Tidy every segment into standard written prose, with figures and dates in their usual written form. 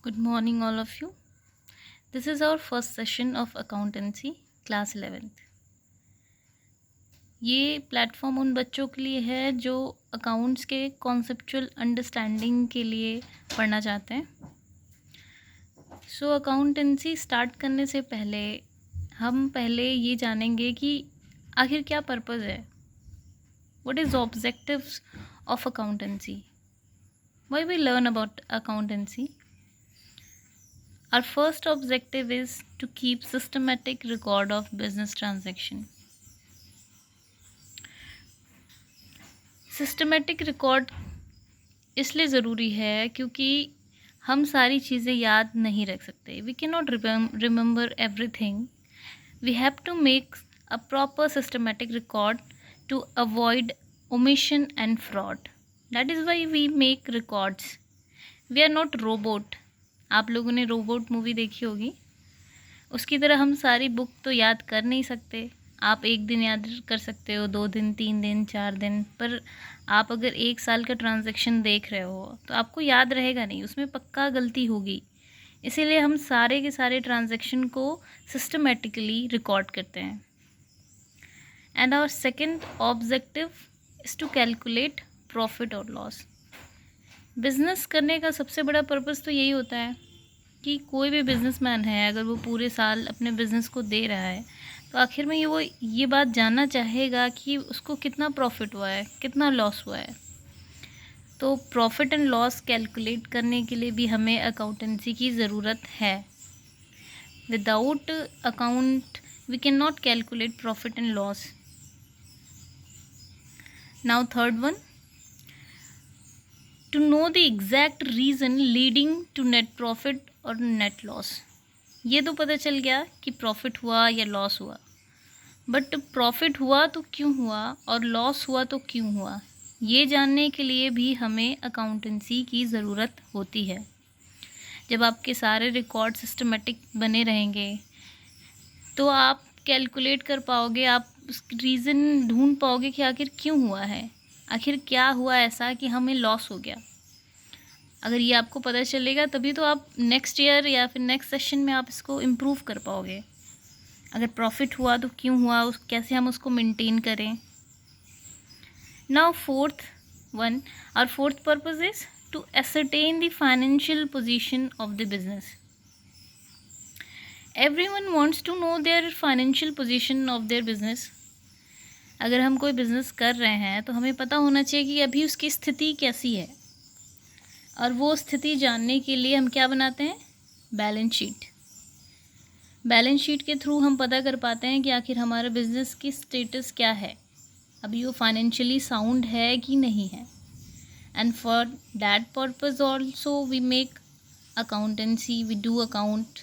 Good morning, all of you. This is our first session of accountancy, class 11th. ये platform उन बच्चों के लिए है जो अकाउंट्स के कॉन्सेप्चुअल अंडरस्टैंडिंग के लिए पढ़ना चाहते हैं। अकाउंटेंसी स्टार्ट करने से पहले हम पहले ये जानेंगे कि आखिर क्या पर्पज़ है, what is objectives of accountancy, why we learn about accountancy. Our first objective is to keep systematic record of business transaction. Systematic record इसलिए ज़रूरी है क्योंकि हम सारी चीज़ें याद नहीं रख सकते. We cannot remember everything. We have to make a proper systematic record to avoid omission and fraud. That is why we make records. We are not robot. आप लोगों ने रोबोट मूवी देखी होगी. उसकी तरह हम सारी बुक तो याद कर नहीं सकते. आप एक दिन याद कर सकते हो, 2 दिन, 3 दिन, 4 दिन, पर आप अगर 1 साल का ट्रांजैक्शन देख रहे हो तो आपको याद रहेगा नहीं, उसमें पक्का गलती होगी. इसीलिए हम सारे के सारे ट्रांजैक्शन को सिस्टमेटिकली रिकॉर्ड करते हैं. And our second objective is to calculate profit और लॉस. बिज़नेस करने का सबसे बड़ा पर्पज़ तो यही होता है कि कोई भी बिजनेसमैन है, अगर वो पूरे साल अपने बिज़नेस को दे रहा है तो आखिर में वो ये बात जानना चाहेगा कि उसको कितना प्रॉफिट हुआ है, कितना लॉस हुआ है. तो प्रॉफिट एंड लॉस कैलकुलेट करने के लिए भी हमें अकाउंटेंसी की ज़रूरत है. Without account we can not calculate profit and loss. Now third one, to know the exact reason leading to net profit और net loss. ये तो पता चल गया कि प्रॉफिट हुआ या लॉस हुआ, बट प्रॉफिट हुआ तो क्यों हुआ और लॉस हुआ तो क्यों हुआ, ये जानने के लिए भी हमें अकाउंटेंसी की ज़रूरत होती है. जब आपके सारे रिकॉर्ड सिस्टमेटिक बने रहेंगे तो आप कैलकुलेट कर पाओगे, आप उस रीज़न ढूंढ पाओगे कि आखिर क्यों हुआ है, आखिर क्या हुआ ऐसा कि हमें लॉस हो गया. अगर ये आपको पता चलेगा तभी तो आप नेक्स्ट ईयर या फिर नेक्स्ट सेशन में आप इसको इम्प्रूव कर पाओगे. अगर प्रॉफिट हुआ तो क्यों हुआ, कैसे हम उसको मेंटेन करें. Now fourth one, our fourth purpose is to ascertain the financial position of the business. Everyone wants to know their financial position of their business. अगर हम कोई बिज़नेस कर रहे हैं तो हमें पता होना चाहिए कि अभी उसकी स्थिति कैसी है, और वो स्थिति जानने के लिए हम क्या बनाते हैं, बैलेंस शीट. बैलेंस शीट के थ्रू हम पता कर पाते हैं कि आखिर हमारा बिज़नेस की स्टेटस क्या है, अभी वो फाइनेंशियली साउंड है कि नहीं है. And for that purpose also we make accountancy, we do account.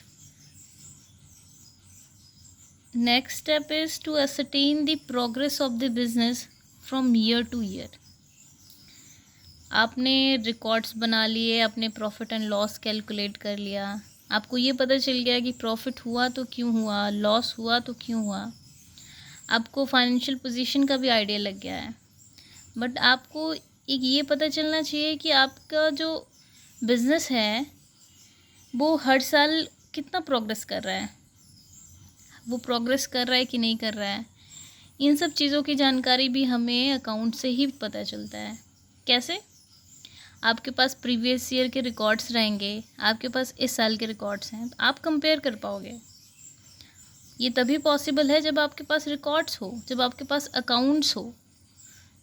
Next step is to ascertain the progress of the business from year to year. आपने रिकॉर्ड्स बना लिए, अपने प्रॉफिट एंड लॉस कैलकुलेट कर लिया, आपको ये पता चल गया कि प्रॉफिट हुआ तो क्यों हुआ, लॉस हुआ तो क्यों हुआ, आपको फाइनेंशियल पोजीशन का भी आइडिया लग गया है. बट आपको एक ये पता चलना चाहिए कि आपका जो बिज़नेस है वो हर साल कितना प्रोग्रेस कर रहा है, वो प्रोग्रेस कर रहा है कि नहीं कर रहा है. इन सब चीज़ों की जानकारी भी हमें अकाउंट से ही पता चलता है. कैसे? आपके पास प्रीवियस ईयर के रिकॉर्ड्स रहेंगे, आपके पास इस साल के रिकॉर्ड्स हैं, तो आप कंपेयर कर पाओगे. ये तभी पॉसिबल है जब आपके पास रिकॉर्ड्स हो, जब आपके पास अकाउंट्स हो.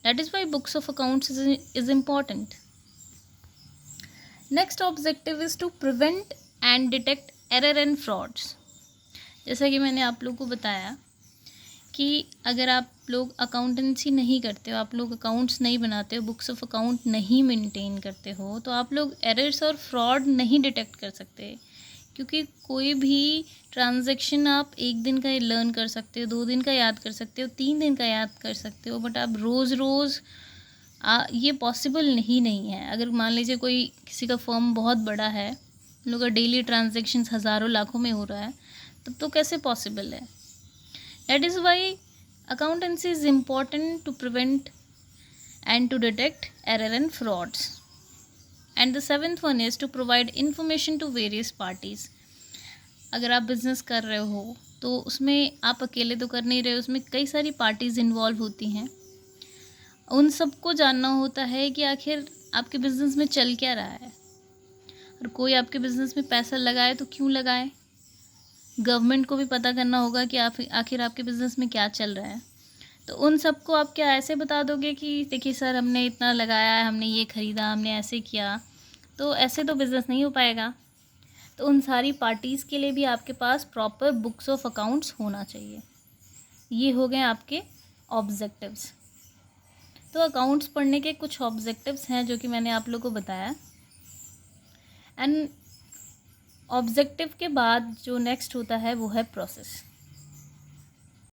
That is why books of accounts is important. Next objective is to prevent and detect error and frauds. जैसा कि मैंने आप लोगों को बताया कि अगर आप लोग अकाउंटेंसी नहीं करते हो, आप लोग अकाउंट्स नहीं बनाते हो, बुक्स ऑफ अकाउंट नहीं मेंटेन करते हो, तो आप लोग एरर्स और फ्रॉड नहीं डिटेक्ट कर सकते. क्योंकि कोई भी ट्रांजैक्शन आप 1 दिन का लर्न कर सकते हो, 2 दिन का याद कर सकते हो, 3 दिन का याद कर सकते हो, बट आप रोज़ रोज़ ये पॉसिबल नहीं है. अगर मान लीजिए कोई किसी का फर्म बहुत बड़ा है, उन लोग का डेली ट्रांजेक्शन हज़ारों लाखों में हो रहा है, तब तो कैसे पॉसिबल है. That is why accountancy is important to prevent and to detect error and frauds. And the seventh one is to provide information to various parties. अगर आप बिज़नेस कर रहे हो तो उसमें आप अकेले तो कर नहीं रहे, उसमें कई सारी पार्टीज़ इन्वॉल्व होती हैं। उन सबको जानना होता है कि आखिर आपके बिज़नेस में चल क्या रहा है, और कोई आपके बिज़नेस में पैसा लगाए तो क्यों लगाए। गवर्नमेंट को भी पता करना होगा कि आप आखिर आपके बिज़नेस में क्या चल रहा है। तो उन सबको आप क्या ऐसे बता दोगे कि देखिए सर हमने इतना लगाया है, हमने ये ख़रीदा, हमने ऐसे किया, तो ऐसे तो बिज़नेस नहीं हो पाएगा। तो उन सारी पार्टीज़ के लिए भी आपके पास प्रॉपर बुक्स ऑफ अकाउंट्स होना चाहिए। ये हो गए आपके ऑब्जेक्टिव्स। तो अकाउंट्स पढ़ने के कुछ ऑब्जेक्टिव्स हैं जो कि मैंने आप लोगों को बताया। एंड ऑब्जेक्टिव के बाद जो नेक्स्ट होता है वो है प्रोसेस।